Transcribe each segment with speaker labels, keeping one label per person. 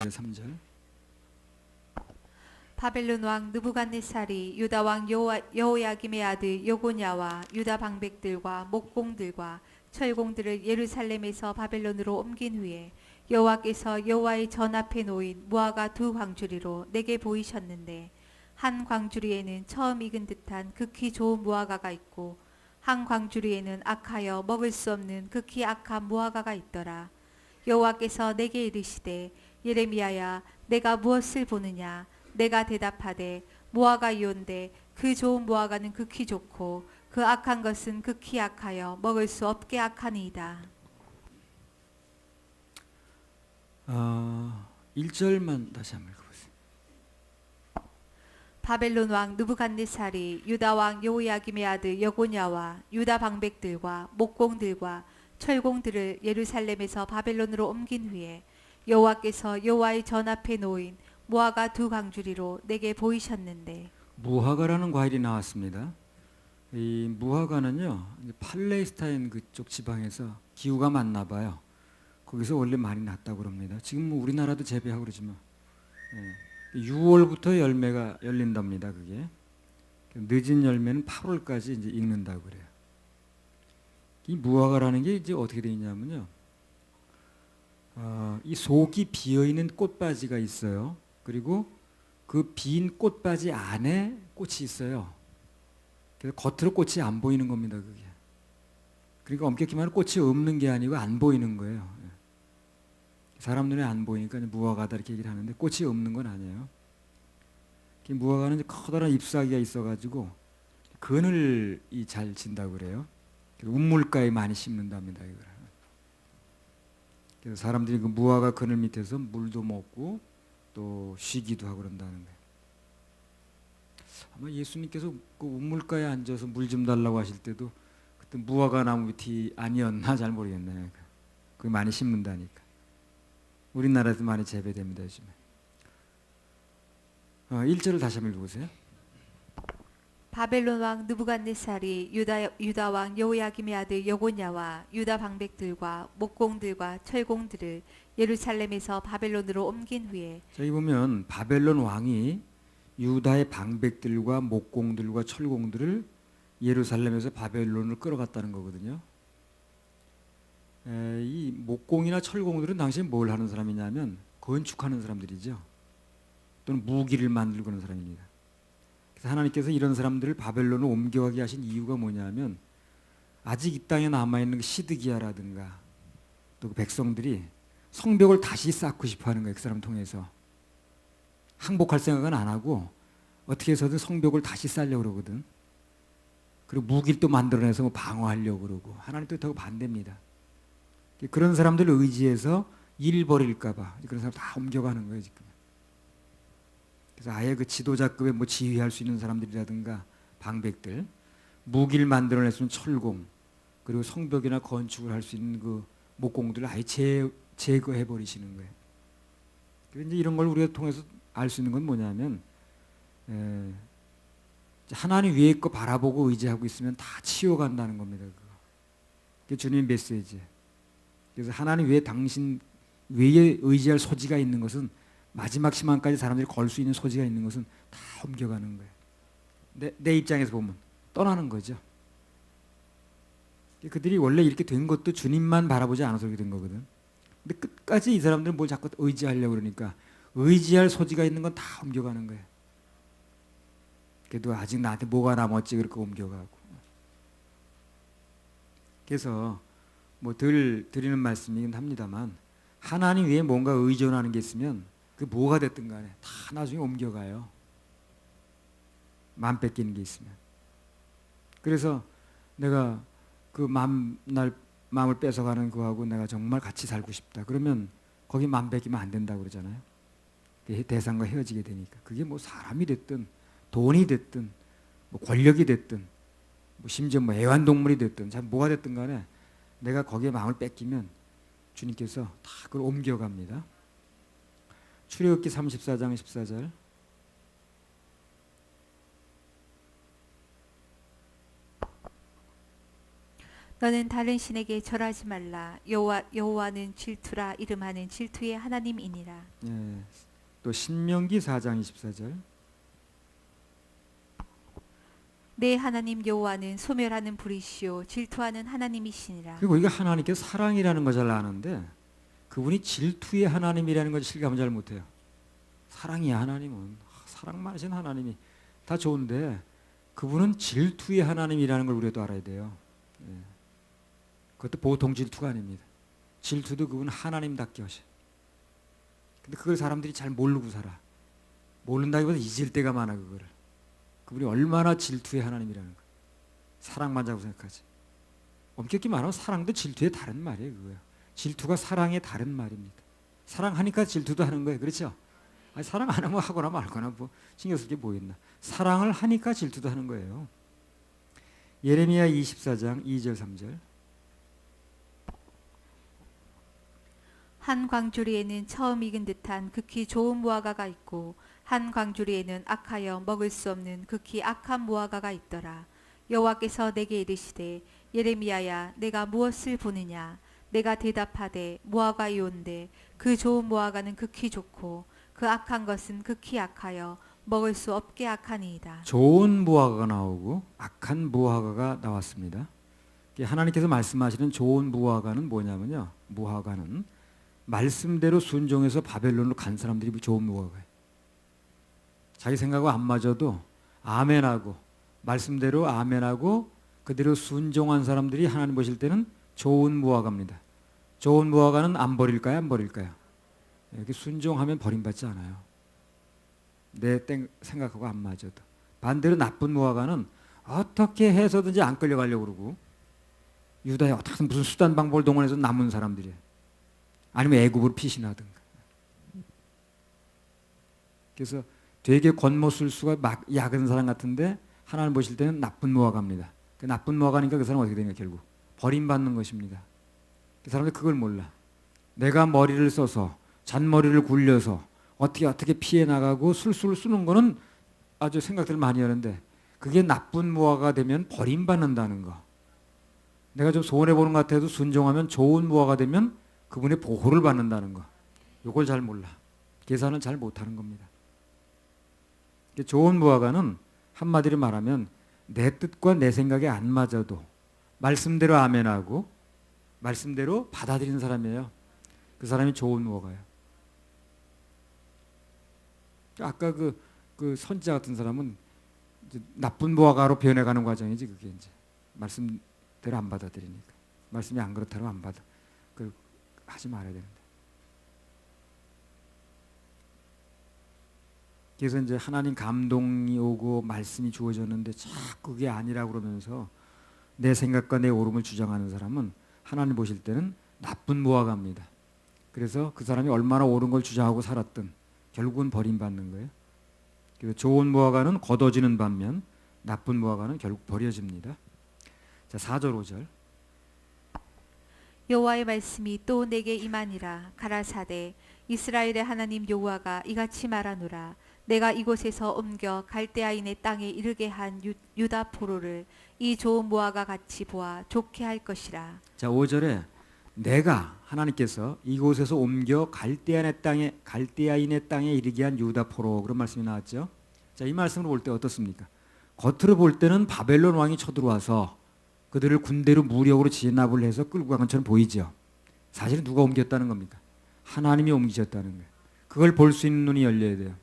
Speaker 1: 읽겠습니다. 3절.
Speaker 2: 바벨론 왕 느부갓네살이 유다 왕 여호야김의 아들 여고냐와 유다 방백들과 목공들과 철공들을 예루살렘에서 바벨론으로 옮긴 후에 여호와께서 여호와의 전 앞에 놓인 무화과 두 광주리로 내게 보이셨는데 한 광주리에는 처음 익은 듯한 극히 좋은 무화과가 있고 한 광주리에는 악하여 먹을 수 없는 극히 악한 무화과가 있더라. 여호와께서 내게 이르시되 예레미야야 내가 무엇을 보느냐. 내가 대답하되 무화과이온데 그 좋은 무화과는 극히 좋고 그 악한 것은 극히 악하여 먹을 수 없게 악하니이다.
Speaker 1: 1절만 다시 한번 읽어보세요.
Speaker 2: 바벨론 왕 느부갓네살이 유다 왕 여호야김의 아들 여고냐와 유다 방백들과 목공들과 철공들을 예루살렘에서 바벨론으로 옮긴 후에 여호와께서 여호와의 전 앞에 놓인 무화과 두 광주리로 내게 보이셨는데.
Speaker 1: 무화과라는 과일이 나왔습니다. 이 무화과는요, 팔레스타인 그쪽 지방에서 기후가 맞나 봐요. 거기서 원래 많이 났다고 그럽니다. 지금 뭐 우리나라도 재배하고 그러지만 6월부터 열매가 열린답니다. 그게 늦은 열매는 8월까지 이제 익는다고 그래요. 이 무화과라는 게 이제 어떻게 되어 있냐면요, 이 속이 비어 있는 꽃바지가 있어요. 그리고 그 빈 꽃바지 안에 꽃이 있어요. 그래서 겉으로 꽃이 안 보이는 겁니다. 그게. 그러니까 엄격히 말하면 꽃이 없는 게 아니고 안 보이는 거예요. 사람 눈에 안 보이니까 무화과다 이렇게 얘기를 하는데 꽃이 없는 건 아니에요. 무화과는 커다란 잎사귀가 있어가지고 그늘이 잘 진다고 그래요. 운물가에 많이 심는답니다. 이걸. 그래서 사람들이 그 무화과 그늘 밑에서 물도 먹고 또 쉬기도 하고 그런다는 거예요. 아마 예수님께서 그 운물가에 앉아서 물 좀 달라고 하실 때도 그때 무화과 나무 밑이 아니었나 잘 모르겠네요. 그게 많이 심는다니까. 우리나라에서 많이 재배됩니다. 요즘에. 1절을 다시 한번 읽어보세요.
Speaker 2: 바벨론 왕 느부갓네살이 유다 왕 여호야김의 아들 여고냐와 유다 방백들과 목공들과 철공들을 예루살렘에서 바벨론으로 옮긴 후에.
Speaker 1: 여기 보면 바벨론 왕이 유다의 방백들과 목공들과 철공들을 예루살렘에서 바벨론을 끌어갔다는 거거든요. 이 목공이나 철공들은 당시에 뭘 하는 사람이냐면 건축하는 사람들이죠. 또는 무기를 만들고 그런 사람입니다. 그래서 하나님께서 이런 사람들을 바벨론으로 옮겨가게 하신 이유가 뭐냐면 아직 이 땅에 남아있는 시드기야라든가 또 그 백성들이 성벽을 다시 쌓고 싶어하는 거예요. 그 사람 통해서. 항복할 생각은 안 하고 어떻게 해서든 성벽을 다시 쌓으려고 그러거든. 그리고 무기를 또 만들어내서 뭐 방어하려고 그러고 하나님 뜻하고 반대입니다. 그런 사람들을 의지해서 일 벌일까 봐 그런 사람 다 옮겨가는 거예요 지금. 그래서 아예 그 지도자급에 뭐 지휘할 수 있는 사람들이라든가 방백들, 무기를 만들어낼 수 있는 철공, 그리고 성벽이나 건축을 할 수 있는 그 목공들을 아예 제거해 버리시는 거예요. 그래서 이제 이런 걸 우리가 통해서 알 수 있는 건 뭐냐면 하나님 위에 거 바라보고 의지하고 있으면 다 치워간다는 겁니다. 그게 주님의 메시지. 그래서 하나님 외에 당신 외에 의지할 소지가 있는 것은 마지막 희망까지 사람들이 걸 수 있는 소지가 있는 것은 다 옮겨가는 거예요. 내 입장에서 보면 떠나는 거죠. 그들이 원래 이렇게 된 것도 주님만 바라보지 않아서 그렇게 된 거거든. 근데 끝까지 이 사람들은 뭘 자꾸 의지하려고 그러니까 의지할 소지가 있는 건 다 옮겨가는 거예요. 그래도 아직 나한테 뭐가 남았지 그렇게 옮겨가고. 그래서 뭐 늘 드리는 말씀이긴 합니다만 하나님 위에 뭔가 의존하는 게 있으면 그 뭐가 됐든 간에 다 나중에 옮겨가요. 마음 뺏기는 게 있으면. 그래서 내가 그 마음을 뺏어가는 그거하고 내가 정말 같이 살고 싶다. 그러면 거기 마음 뺏기면 안 된다고 그러잖아요. 대상과 헤어지게 되니까. 그게 뭐 사람이 됐든 돈이 됐든 뭐 권력이 됐든 뭐 심지어 뭐 애완동물이 됐든 참 뭐가 됐든 간에 내가 거기에 마음을 뺏기면 주님께서 다 그걸 옮겨갑니다. 출애굽기 34장 14절.
Speaker 2: 너는 다른 신에게 절하지 말라. 여호와는 질투라 이름하는 질투의 하나님이니라.
Speaker 1: 예. 또 신명기 4장 24절.
Speaker 2: 내 하나님 여호와는 소멸하는 불이시요 질투하는 하나님이시니라.
Speaker 1: 그리고 우리가 하나님께서 사랑이라는 걸 잘 아는데 그분이 질투의 하나님이라는 걸 실감을 잘 못해요. 사랑이 하나님은 사랑 많으신 하나님이 다 좋은데 그분은 질투의 하나님이라는 걸 우리가 또 알아야 돼요. 예. 그것도 보통 질투가 아닙니다. 질투도 그분 하나님답게 하셔. 근데 그걸 사람들이 잘 모르고 살아. 모른다기보다 잊을 때가 많아 그거를. 그분이 얼마나 질투의 하나님이라는 거. 사랑만 자고 생각하지. 엄격히 말하면 사랑도 질투의 다른 말이에요. 그거요. 질투가 사랑의 다른 말입니다. 사랑하니까 질투도 하는 거예요. 그렇죠? 아니, 사랑 안 하면 하거나 말거나 뭐 신경 쓸 게 뭐 있나. 사랑을 하니까 질투도 하는 거예요. 예레미야 24장 2절 3절.
Speaker 2: 한 광주리에는 처음 익은 듯한 극히 좋은 무화과가 있고 한 광주리에는 악하여 먹을 수 없는 극히 악한 무화과가 있더라. 여호와께서 내게 이르시되 예레미야야 내가 무엇을 보느냐. 내가 대답하되 무화과이온데 그 좋은 무화과는 극히 좋고 그 악한 것은 극히 악하여 먹을 수 없게 악하니이다.
Speaker 1: 좋은 무화과가 나오고 악한 무화과가 나왔습니다. 하나님께서 말씀하시는 좋은 무화과는 뭐냐면요. 무화과는 말씀대로 순종해서 바벨론으로 간 사람들이 좋은 무화과예요. 자기 생각과 안 맞아도 아멘하고 말씀대로 아멘하고 그대로 순종한 사람들이 하나님 보실 때는 좋은 무화과입니다. 좋은 무화과는 안 버릴까요? 안 버릴까요? 이렇게 순종하면 버림받지 않아요. 내 생각하고 안 맞아도. 반대로 나쁜 무화과는 어떻게 해서든지 안 끌려가려고 그러고 유다에 어떻게든 무슨 수단 방법을 동원해서 남은 사람들이에요. 아니면 애굽으로 피신하든가. 그래서 되게 겉모술수가 막 약은 사람 같은데 하나님 보실 때는 나쁜 무화과입니다. 그 나쁜 무화과니까 그 사람은 어떻게 되냐 결국 버림받는 것입니다. 그 사람들 그걸 몰라. 내가 머리를 써서 잔머리를 굴려서 어떻게 피해 나가고 술술 쓰는 거는 아주 생각들을 많이 하는데 그게 나쁜 무화과가 되면 버림받는다는 거. 내가 좀 손해보는 것 같아도 순종하면 좋은 무화과가 되면 그분의 보호를 받는다는 거. 이걸 잘 몰라. 계산을 잘 못하는 겁니다. 좋은 무화과는 한마디로 말하면 내 뜻과 내 생각에 안 맞아도 말씀대로 아멘하고 말씀대로 받아들이는 사람이에요. 그 사람이 좋은 무화과예요. 아까 그 선지자 같은 사람은 이제 나쁜 무화과로 변해가는 과정이지 그게 이제 말씀대로 안 받아들이니까 말씀이 안 그렇다고 안 받아. 그 하지 말아야 되는데. 그래서 이제 하나님 감동이 오고 말씀이 주어졌는데 자꾸 그게 아니라고 그러면서 내 생각과 내 옳음을 주장하는 사람은 하나님 보실 때는 나쁜 무화과입니다. 그래서 그 사람이 얼마나 옳은 걸 주장하고 살았든 결국은 버림받는 거예요. 그래서 좋은 무화과는 걷어지는 반면 나쁜 무화과는 결국 버려집니다. 자, 4절 5절.
Speaker 2: 여호와의 말씀이 또 내게 임하니라. 가라사대 이스라엘의 하나님 여호와가 이같이 말하노라. 내가 이곳에서 옮겨 갈대아인의 땅에 이르게 한 유다 포로를 이 좋은 무화과 같이 보아 좋게 할 것이라.
Speaker 1: 자, 5절에 내가 하나님께서 이곳에서 옮겨 갈대아인의 땅에 이르게 한 유다 포로 그런 말씀이 나왔죠. 자, 이 말씀을 볼 때 어떻습니까? 겉으로 볼 때는 바벨론 왕이 쳐들어와서 그들을 군대로 무력으로 진압을 해서 끌고 간 것처럼 보이죠. 사실은 누가 옮겼다는 겁니까? 하나님이 옮기셨다는 거예요. 그걸 볼 수 있는 눈이 열려야 돼요.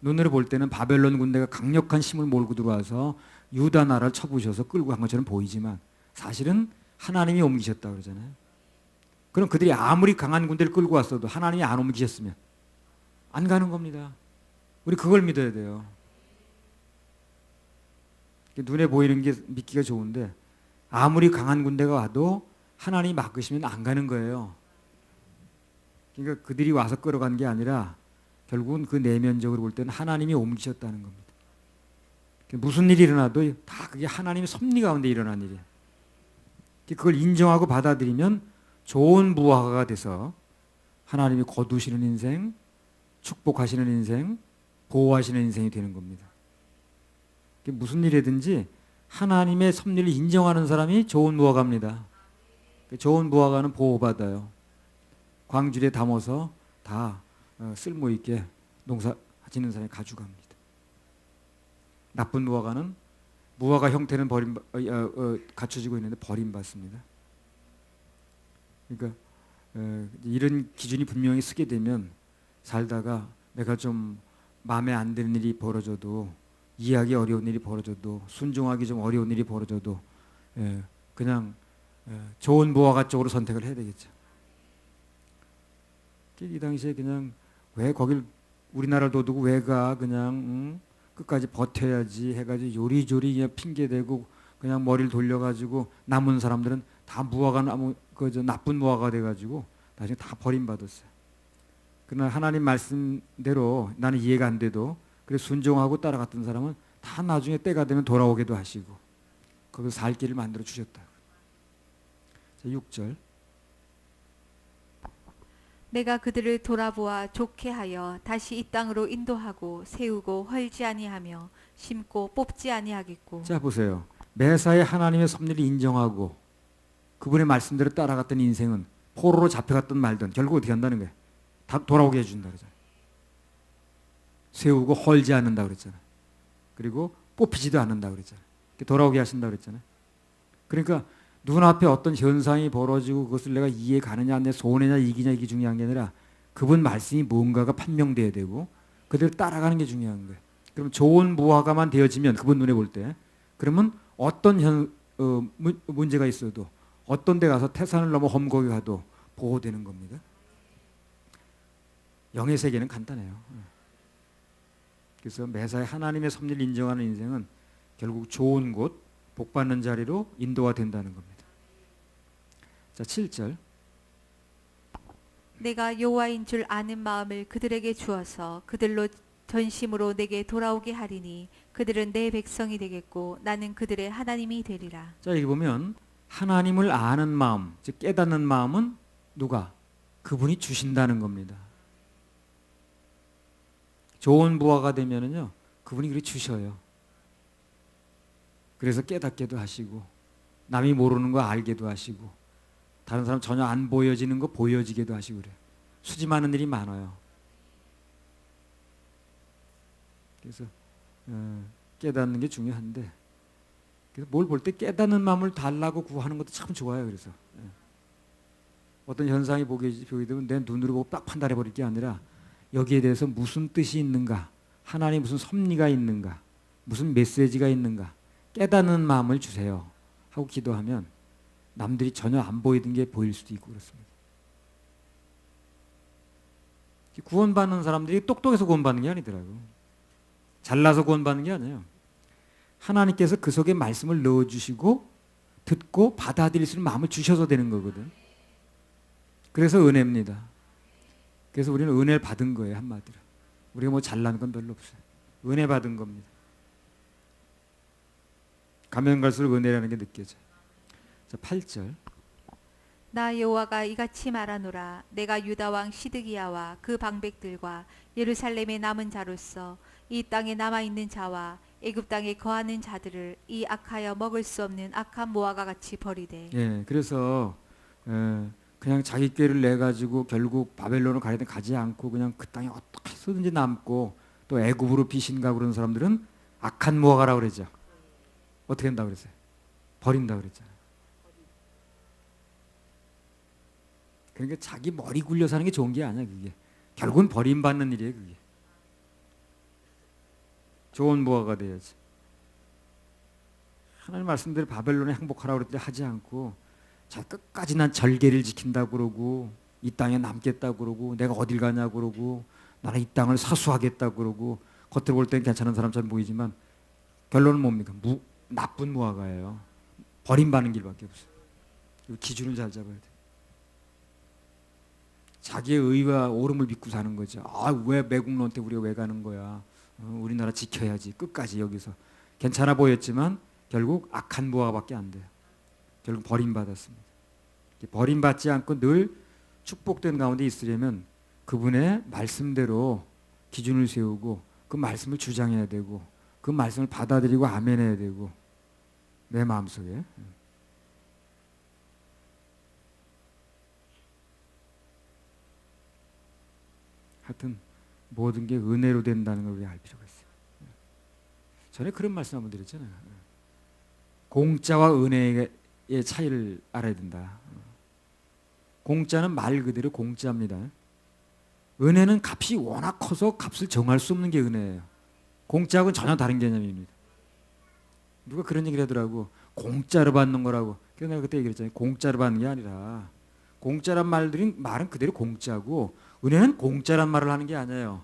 Speaker 1: 눈으로 볼 때는 바벨론 군대가 강력한 힘을 몰고 들어와서 유다 나라를 쳐부셔서 끌고 간 것처럼 보이지만 사실은 하나님이 옮기셨다고 그러잖아요. 그럼 그들이 아무리 강한 군대를 끌고 왔어도 하나님이 안 옮기셨으면 안 가는 겁니다. 우리 그걸 믿어야 돼요. 눈에 보이는 게 믿기가 좋은데 아무리 강한 군대가 와도 하나님이 막으시면 안 가는 거예요. 그러니까 그들이 와서 끌어간 게 아니라 결국은 그 내면적으로 볼 때는 하나님이 옮기셨다는 겁니다. 무슨 일이 일어나도 다 그게 하나님의 섭리 가운데 일어난 일이에요. 그걸 인정하고 받아들이면 좋은 무화과가 돼서 하나님이 거두시는 인생, 축복하시는 인생, 보호하시는 인생이 되는 겁니다. 무슨 일이든지 하나님의 섭리를 인정하는 사람이 좋은 무화과입니다. 좋은 무화과는 보호받아요. 광주리에 담아서 다 쓸모있게 농사 짓는 사람이 가져갑니다. 나쁜 무화과는 무화과 형태는 갖춰지고 있는데 버림받습니다. 그러니까 이런 기준이 분명히 쓰게 되면 살다가 내가 좀 마음에 안 드는 일이 벌어져도, 이해하기 어려운 일이 벌어져도, 순종하기 좀 어려운 일이 벌어져도 그냥 좋은 무화과 쪽으로 선택을 해야 되겠죠. 이 당시에 그냥 왜 거길 우리나라를 도두고 왜 가, 그냥 끝까지 버텨야지 해가지고 요리조리 그냥 핑계대고 그냥 머리를 돌려가지고 남은 사람들은 다 무화과 나쁜 무화과가 돼가지고 나중에 다 버림받았어요. 그러나 하나님 말씀대로 나는 이해가 안 돼도 그래 순종하고 따라갔던 사람은 다 나중에 때가 되면 돌아오기도 하시고 거기서 살 길을 만들어 주셨다. 6절.
Speaker 2: 내가 그들을 돌아보아 좋게 하여 다시 이 땅으로 인도하고 세우고 헐지 아니하며 심고 뽑지 아니하겠고.
Speaker 1: 자 보세요. 매사에 하나님의 섭리를 인정하고 그분의 말씀대로 따라갔던 인생은 포로로 잡혀갔던 말든 결국 어떻게 한다는 거예요? 다 돌아오게 해준다 그러잖아요. 세우고 헐지 않는다 그랬잖아요. 그리고 뽑히지도 않는다 그랬잖아요. 돌아오게 하신다 그랬잖아요. 그러니까 눈앞에 어떤 현상이 벌어지고 그것을 내가 이해 가느냐, 내 손해냐, 이기냐, 이게 중요한 게 아니라 그분 말씀이 뭔가가 판명돼야 되고 그대로 따라가는 게 중요한 거예요. 그럼 좋은 무화과만 되어지면 그분 눈에 볼 때, 그러면 어떤 문제가 있어도 어떤 데 가서 태산을 넘어 험곡에 가도 보호되는 겁니다. 영의 세계는 간단해요. 그래서 매사에 하나님의 섭리를 인정하는 인생은 결국 좋은 곳, 복받는 자리로 인도가 된다는 겁니다. 자, 7절.
Speaker 2: 내가 여호와인 줄 아는 마음을 그들에게 주어서 그들로 전심으로 내게 돌아오게 하리니 그들은 내 백성이 되겠고 나는 그들의 하나님이 되리라.
Speaker 1: 자, 여기 보면 하나님을 아는 마음, 즉 깨닫는 마음은 누가? 그분이 주신다는 겁니다. 좋은 무화과가 되면은요, 그분이 그렇게 주셔요. 그래서 깨닫게도 하시고 남이 모르는 거 알게도 하시고 다른 사람 전혀 안 보여지는 거 보여지게도 하시고 그래요. 수지 많은 일이 많아요. 그래서 깨닫는 게 중요한데, 그래서 뭘 볼 때 깨닫는 마음을 달라고 구하는 것도 참 좋아요. 그래서 어떤 현상이 보게 되면 내 눈으로 보고 딱 판단해 버릴 게 아니라 여기에 대해서 무슨 뜻이 있는가, 하나님 무슨 섭리가 있는가, 무슨 메시지가 있는가 깨닫는 마음을 주세요 하고 기도하면 남들이 전혀 안 보이던 게 보일 수도 있고 그렇습니다. 구원받는 사람들이 똑똑해서 구원받는 게 아니더라고요. 잘나서 구원받는 게 아니에요. 하나님께서 그 속에 말씀을 넣어주시고 듣고 받아들일 수 있는 마음을 주셔서 되는 거거든. 그래서 은혜입니다. 그래서 우리는 은혜를 받은 거예요. 한마디로 우리가 뭐 잘난 건 별로 없어요. 은혜 받은 겁니다. 가면 갈수록 은혜라는 게 느껴져요. 자, 8절.
Speaker 2: 나 여호와가 이같이 말하노라. 내가 유다 왕 시드기야와 그 방백들과 예루살렘에 남은 자로서 이 땅에 남아 있는 자와 애굽 땅에 거하는 자들을 이 악하여 먹을 수 없는 악한 모아가 같이 버리되.
Speaker 1: 예, 그래서 그냥 자기 꾀를 내 가지고 결국 바벨론을 가려든 가지 않고 그냥 그 땅에 어떻게 해서든지 남고 또 애굽으로 피신가 그런 사람들은 악한 모아가라고 그러죠. 어떻게 한다 그랬어요? 버린다 그랬잖아요. 그러니까 자기 머리 굴려 사는 게 좋은 게 아니야. 그게 결국은 버림받는 일이에요. 그게 좋은 무화과가 돼야지. 하나님 말씀대로 바벨론에 항복하라고 그랬더니 하지 않고 자 끝까지 난 절개를 지킨다고 그러고 이 땅에 남겠다고 그러고 내가 어딜 가냐고 그러고 나는 이 땅을 사수하겠다고 그러고 겉으로 볼 땐 괜찮은 사람처럼 보이지만 결론은 뭡니까? 나쁜 무화과예요. 버림받는 길밖에 없어요. 기준을 잘 잡아야 돼. 자기의 의와 옳음을 믿고 사는 거죠. 아, 왜 매국노한테 우리가 왜 가는 거야? 우리나라 지켜야지. 끝까지 여기서 괜찮아 보였지만 결국 악한 무화과밖에 안 돼요. 결국 버림받았습니다. 버림받지 않고 늘 축복된 가운데 있으려면 그분의 말씀대로 기준을 세우고 그 말씀을 주장해야 되고 그 말씀을 받아들이고 아멘해야 되고 내 마음속에. 하여튼 모든 게 은혜로 된다는 걸 우리 알 필요가 있어요. 전에 그런 말씀 한번 드렸잖아요. 공짜와 은혜의 차이를 알아야 된다. 공짜는 말 그대로 공짜입니다. 은혜는 값이 워낙 커서 값을 정할 수 없는 게 은혜예요. 공짜하고는 전혀 다른 개념입니다. 누가 그런 얘기를 하더라고. 공짜로 받는 거라고. 그래서 내가 그때 얘기했잖아요. 공짜로 받는 게 아니라 공짜란 말은 그대로 공짜고 은혜는 공짜란 말을 하는 게 아니에요.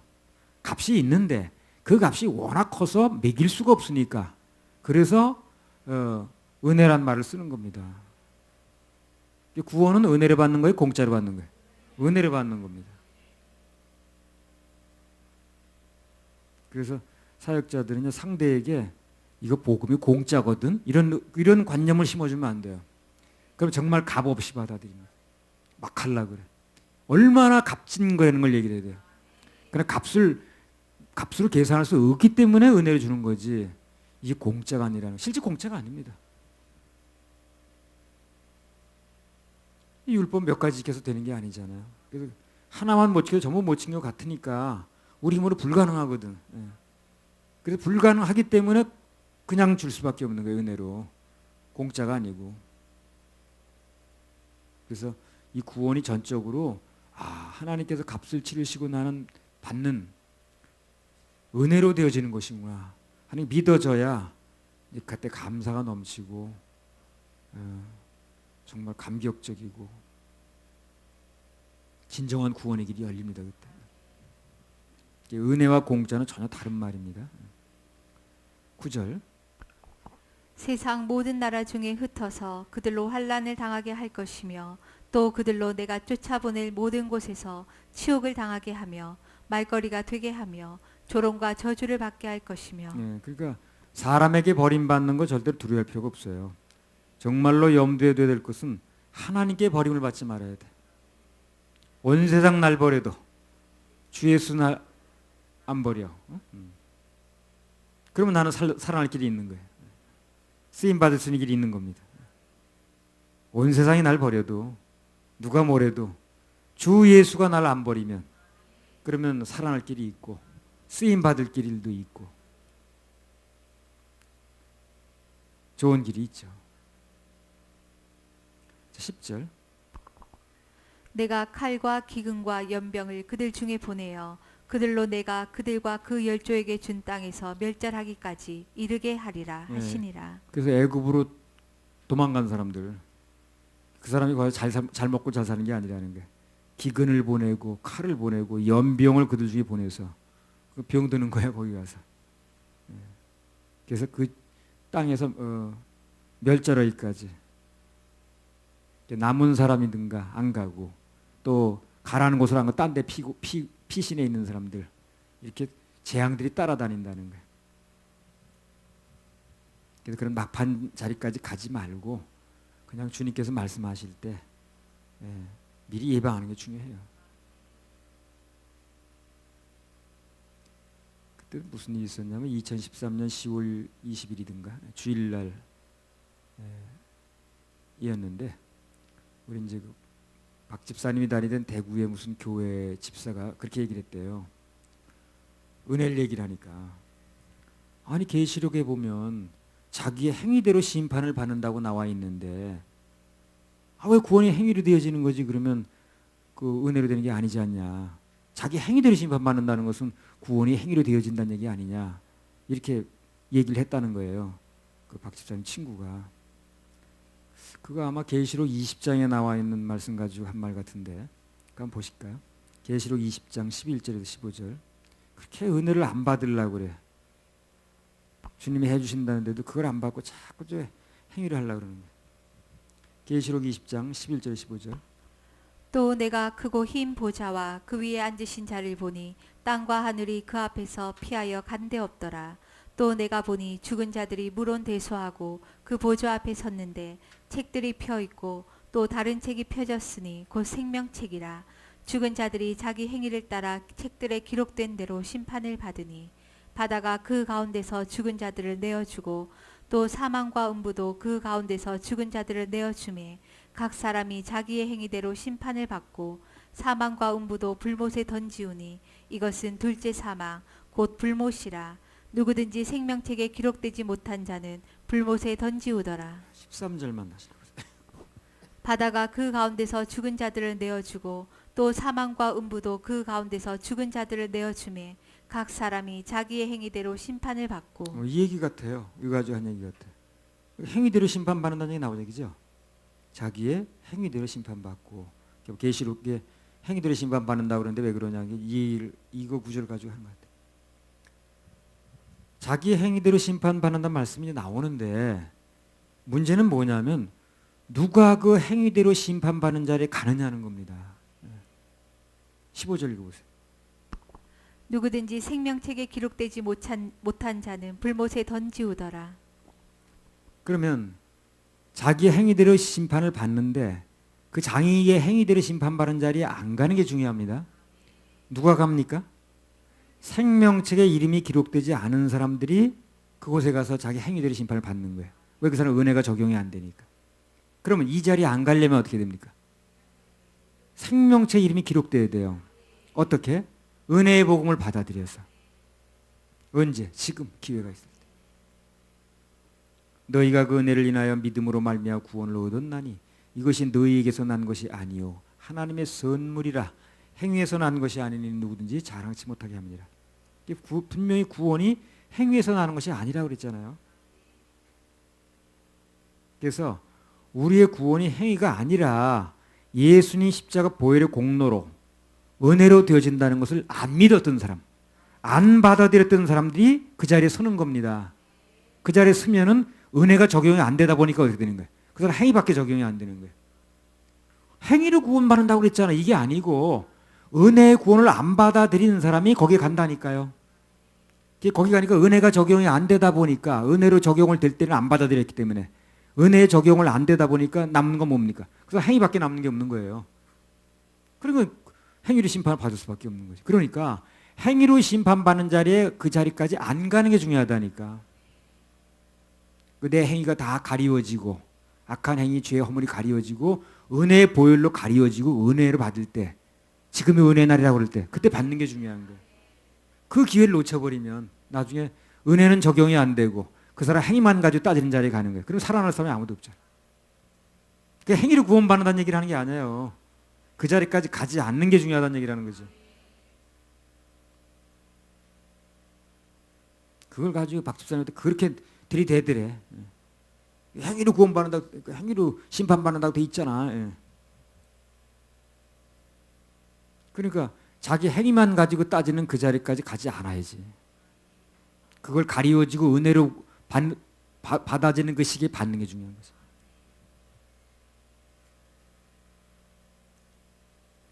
Speaker 1: 값이 있는데 그 값이 워낙 커서 매길 수가 없으니까 그래서 은혜란 말을 쓰는 겁니다. 구원은 은혜를 받는 거예요? 공짜로 받는 거예요? 은혜를 받는 겁니다. 그래서 사역자들은 상대에게 이거 복음이 공짜거든 이런 관념을 심어주면 안 돼요. 그럼 정말 값 없이 받아들입니다. 막 하려고 그래. 얼마나 값진 거라는 걸 얘기를 해야 돼요. 그러나 값으로 계산할 수 없기 때문에 은혜를 주는 거지 이게 공짜가 아니라는, 실제 공짜가 아닙니다. 이 율법 몇 가지 지켜서 되는 게 아니잖아요. 그래서 하나만 못 지켜도 전부 못 지킨 것 같으니까 우리 힘으로 불가능하거든. 그래서 불가능하기 때문에 그냥 줄 수밖에 없는 거예요. 은혜로. 공짜가 아니고. 그래서 이 구원이 전적으로 하나님께서 값을 치르시고 나는 받는 은혜로 되어지는 것이구나 하는 믿어져야 그때 감사가 넘치고 정말 감격적이고 진정한 구원의 길이 열립니다. 그때 은혜와 공짜는 전혀 다른 말입니다. 9절
Speaker 2: 세상 모든 나라 중에 흩어서 그들로 환난을 당하게 할 것이며 또 그들로 내가 쫓아보낼 모든 곳에서 치욕을 당하게 하며 말거리가 되게 하며 조롱과 저주를 받게 할 것이며.
Speaker 1: 그러니까 사람에게 버림받는 거 절대로 두려워할 필요가 없어요. 정말로 염두에 둬야 될 것은 하나님께 버림을 받지 말아야 돼. 온 세상 날 버려도 주 예수 날 안 버려. 그러면 나는 살아날 길이 있는 거예요. 쓰임받을 수 있는 길이 있는 겁니다. 온 세상이 날 버려도 누가 뭐래도 주 예수가 날 안 버리면 그러면 살아날 길이 있고 쓰임받을 길도 있고 좋은 길이 있죠. 10절
Speaker 2: 내가 칼과 기근과 연병을 그들 중에 보내어 그들로 내가 그들과 그 열조에게 준 땅에서 멸절하기까지 이르게 하리라 하시니라.
Speaker 1: 그래서 애굽으로 도망간 사람들, 그 사람이 과연 잘 먹고 잘 사는 게 아니라는 거예요. 기근을 보내고 칼을 보내고 연병을 그들 중에 보내서 그 병 드는 거야 거기 가서. 그래서 그 땅에서 멸절하기까지 남은 사람이든가 안 가고 또 가라는 곳을 안 가고 딴 데 피신해 있는 사람들 이렇게 재앙들이 따라다닌다는 거예요. 그래서 그런 막판 자리까지 가지 말고 그냥 주님께서 말씀하실 때 미리 예방하는 게 중요해요. 그때 무슨 일이 있었냐면 2013년 10월 20일이든가 주일날 이었는데 우리 이제 박 집사님이 다니던 대구의 무슨 교회 집사가 그렇게 얘기를 했대요. 은혜를 얘기를 하니까 아니 계시록에 보면 자기의 행위대로 심판을 받는다고 나와 있는데 왜 구원이 행위로 되어지는 거지? 그러면 그 은혜로 되는 게 아니지 않냐? 자기 행위대로 심판받는다는 것은 구원이 행위로 되어진다는 얘기 아니냐? 이렇게 얘기를 했다는 거예요. 그 박 집사님 친구가. 그거 아마 계시록 20장에 나와 있는 말씀 가지고 한 말 같은데 한번 보실까요? 계시록 20장 11절에서 15절. 그렇게 은혜를 안 받으려고 그래. 주님이 해주신다는데도 그걸 안 받고 자꾸 저 행위를 하려고 그러는 거예요. 계시록 20장 11절 15절.
Speaker 2: 또 내가 크고 흰 보좌와 그 위에 앉으신 자를 보니 땅과 하늘이 그 앞에서 피하여 간데 없더라. 또 내가 보니 죽은 자들이 물온대소하고 그 보좌 앞에 섰는데 책들이 펴 있고 또 다른 책이 펴졌으니 곧 생명책이라. 죽은 자들이 자기 행위를 따라 책들에 기록된 대로 심판을 받으니 바다가 그 가운데서 죽은 자들을 내어주고 또 사망과 음부도 그 가운데서 죽은 자들을 내어 주매 각 사람이 자기의 행위대로 심판을 받고 사망과 음부도 불못에 던지우니 이것은 둘째 사망 곧 불못이라. 누구든지 생명책에 기록되지 못한 자는 불못에 던지우더라.
Speaker 1: 13절만 다시 읽어보세요.
Speaker 2: 바다가 그 가운데서 죽은 자들을 내어주고 또 사망과 음부도 그 가운데서 죽은 자들을 내어주매 각 사람이 자기의 행위대로 심판을 받고.
Speaker 1: 이 얘기 같아요. 이거 가지고 한 얘기 같아요. 행위대로 심판받는다는 얘기 나온 얘기죠. 자기의 행위대로 심판받고. 계시록에 행위대로 심판받는다고 그러는데 왜 그러냐. 이거 구절을 가지고 하는 것 같아요. 자기 행위대로 심판받는다는 말씀이 나오는데 문제는 뭐냐면 누가 그 행위대로 심판받는 자리에 가느냐는 겁니다. 15절 읽어보세요.
Speaker 2: 누구든지 생명책에 기록되지 못한 자는 불못에 던지우더라.
Speaker 1: 그러면 자기 행위대로 심판을 받는데 그 자기의 행위대로 심판받는 자리에 안 가는 게 중요합니다. 누가 갑니까? 생명책에 이름이 기록되지 않은 사람들이 그곳에 가서 자기 행위대로 심판을 받는 거예요. 왜? 그 사람은 은혜가 적용이 안 되니까. 그러면 이 자리에 안 가려면 어떻게 됩니까? 생명책에 이름이 기록돼야 돼요. 어떻게? 은혜의 복음을 받아들여서. 언제? 지금 기회가 있을 때. 너희가 그 은혜를 인하여 믿음으로 말미암아 구원을 얻었나니 이것이 너희에게서 난 것이 아니요 하나님의 선물이라. 행위에서 난 것이 아니니 누구든지 자랑치 못하게 합니다. 분명히 구원이 행위에서 나는 것이 아니라고 그랬잖아요. 그래서 우리의 구원이 행위가 아니라 예수님 십자가 보혈의 공로로 은혜로 되어진다는 것을 안 믿었던 사람, 안 받아들였던 사람들이 그 자리에 서는 겁니다. 그 자리에 서면은 은혜가 적용이 안 되다 보니까 어떻게 되는 거예요? 그 사람 행위밖에 적용이 안 되는 거예요. 행위로 구원받는다고 그랬잖아. 이게 아니고 은혜의 구원을 안 받아들이는 사람이 거기에 간다니까요. 거기 가니까 은혜가 적용이 안 되다 보니까 은혜로 적용을 될 때는 안 받아들였기 때문에 은혜의 적용을 안 되다 보니까 남는 건 뭡니까? 그래서 행위밖에 남는 게 없는 거예요. 그러면 행위로 심판을 받을 수밖에 없는 거죠. 그러니까 행위로 심판받는 자리에 그 자리까지 안 가는 게 중요하다니까. 내 행위가 다 가리워지고 악한 행위, 죄의 허물이 가리워지고 은혜의 보혈로 가리워지고 은혜를 받을 때 지금의 은혜 날이라고 그럴 때 그때 받는 게 중요한 거예요. 그 기회를 놓쳐버리면 나중에 은혜는 적용이 안 되고 그 사람 행위만 가지고 따지는 자리에 가는 거예요. 그럼 살아날 사람이 아무도 없잖아요. 그러니까 행위로 구원받는다는 얘기를 하는 게 아니에요. 그 자리까지 가지 않는 게 중요하다는 얘기라는 거죠. 그걸 가지고 박 집사님한테 그렇게 들이대더래. 행위로 구원받는다고, 행위로 심판받는다고 돼 있잖아. 그러니까 자기 행위만 가지고 따지는 그 자리까지 가지 않아야지. 그걸 가리워지고 은혜로 받아지는 그 시기에 받는 게 중요한 거죠.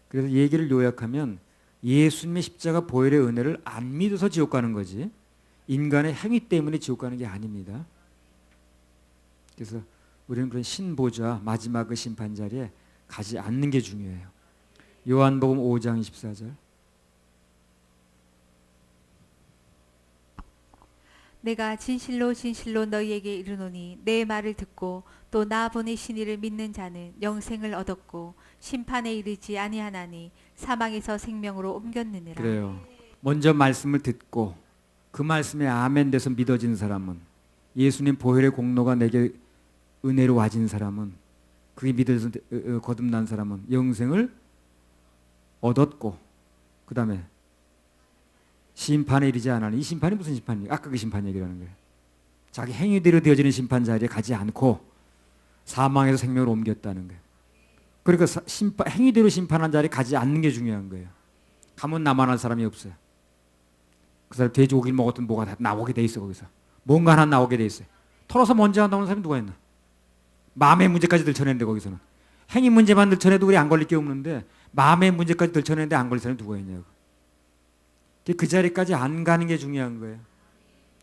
Speaker 1: 그래서 얘기를 요약하면 예수님의 십자가 보혈의 은혜를 안 믿어서 지옥 가는 거지 인간의 행위 때문에 지옥 가는 게 아닙니다. 그래서 우리는 그런 신보좌 마지막의 심판 자리에 가지 않는 게 중요해요. 요한복음 5장 24절.
Speaker 2: 내가 진실로 진실로 너희에게 이르노니 내 말을 듣고 또 나 보내신 이를 믿는 자는 영생을 얻었고 심판에 이르지 아니하나니 사망에서 생명으로 옮겼느니라.
Speaker 1: 그래요. 먼저 말씀을 듣고 그 말씀에 아멘 돼서 믿어진 사람은 예수님 보혈의 공로가 내게 은혜로 와진 사람은 그게 믿어서 거듭난 사람은 영생을 얻었고 그 다음에 심판에 이르지 않으니 이 심판이 무슨 심판이에요? 아까 그 심판 얘기라는 거예요. 자기 행위대로 되어지는 심판 자리에 가지 않고 사망에서 생명으로 옮겼다는 거예요. 그러니까 행위대로 심판한 자리에 가지 않는 게 중요한 거예요. 가면 나만한 사람이 없어요. 그 사람 돼지고기를 먹었던 뭐가 다 나오게 돼 있어. 거기서 뭔가 하나 나오게 돼 있어요. 털어서 먼지 안 나오는 사람이 누가 있나? 마음의 문제까지 들춰내는데 거기서는 행위 문제만 들춰내도 우리 안 걸릴 게 없는데 마음의 문제까지 들춰내는데 안 걸릴 사람이 누가 있냐고. 그 자리까지 안 가는 게 중요한 거예요.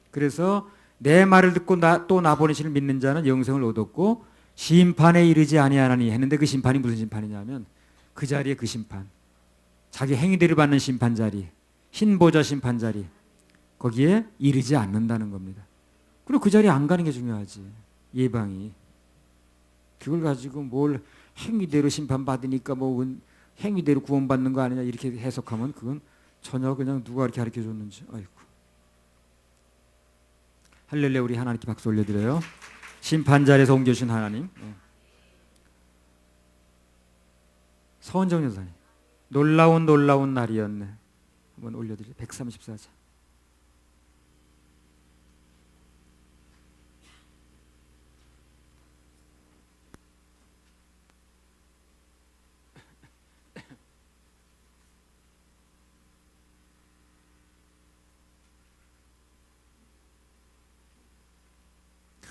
Speaker 1: 그래서 내 말을 듣고 또 나 보내시는 믿는 자는 영생을 얻었고 심판에 이르지 아니하나니 했는데 그 심판이 무슨 심판이냐면 그 자리에 그 심판 자기 행위대로 받는 심판 자리 흰보좌 심판 자리 거기에 이르지 않는다는 겁니다. 그럼 그 자리에 안 가는 게 중요하지. 예방이. 그걸 가지고 뭘 행위대로 심판받으니까 뭐 행위대로 구원받는 거 아니냐 이렇게 해석하면 그건 전혀 그냥 누가 이렇게 가르쳐 줬는지. 아이고. 할렐루야. 우리 하나님께 박수 올려드려요. 심판 자리에서 옮겨주신 하나님. 서원정 여사님. 놀라운 날이었네. 한번 올려드려요. 134자.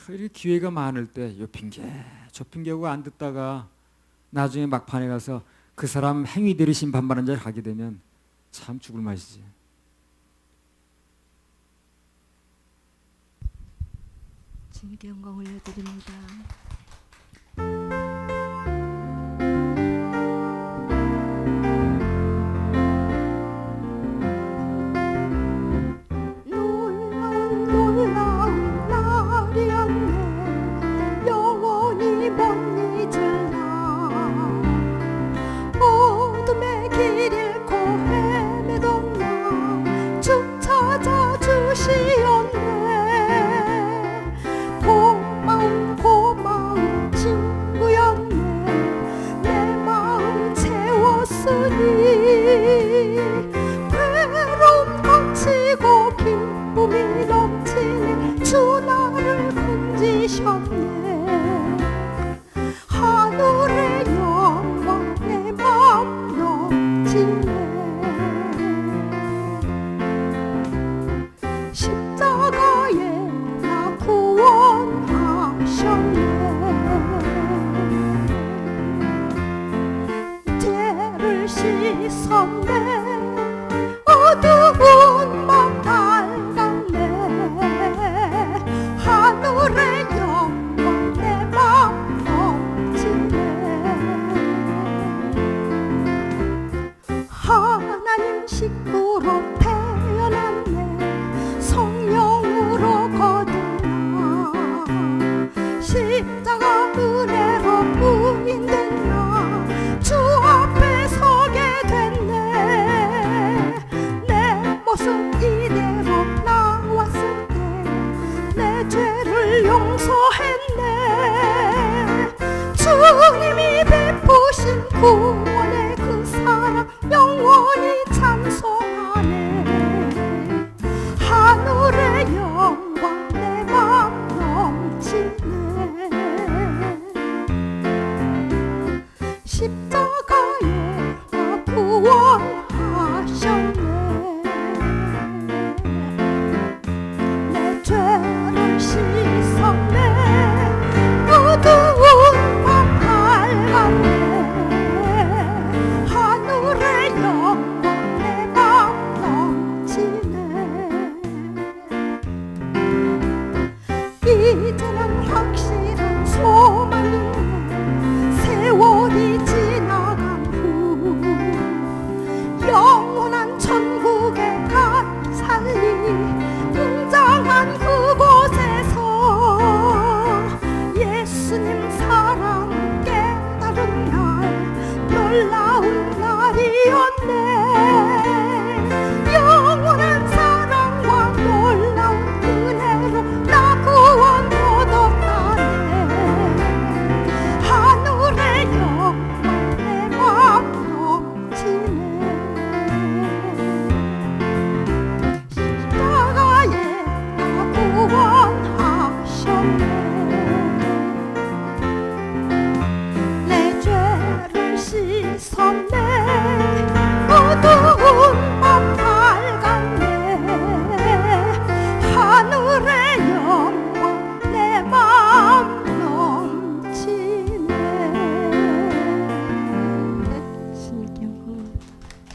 Speaker 1: 이렇게 기회가 많을 때 요 핑계 저 핑계고 안 듣다가 나중에 막판에 가서 그 사람 행위대로 심판받는 자리에 가게 되면 참 죽을 맛이지.
Speaker 3: 주님께 영광 올려드립니다.
Speaker 4: 괴로움 거치고 기쁨이 넘치네. 주 나를 건지셨네. 하늘의 영광 내 맘 넘치네. 십자가에 나 구원하셨네. 죄를 씻었네. 어두운 맘 밝았네. 하늘의 영광 내 맘 넘치네. 하나님 식구로 태어났네. 성령으로 거듭나 십자가 은혜로 부인된 나 주 앞에 서게 됐네. 내 모습 이대로 나왔을 때 내 죄를 용서했네. 주님이 베푸신 구원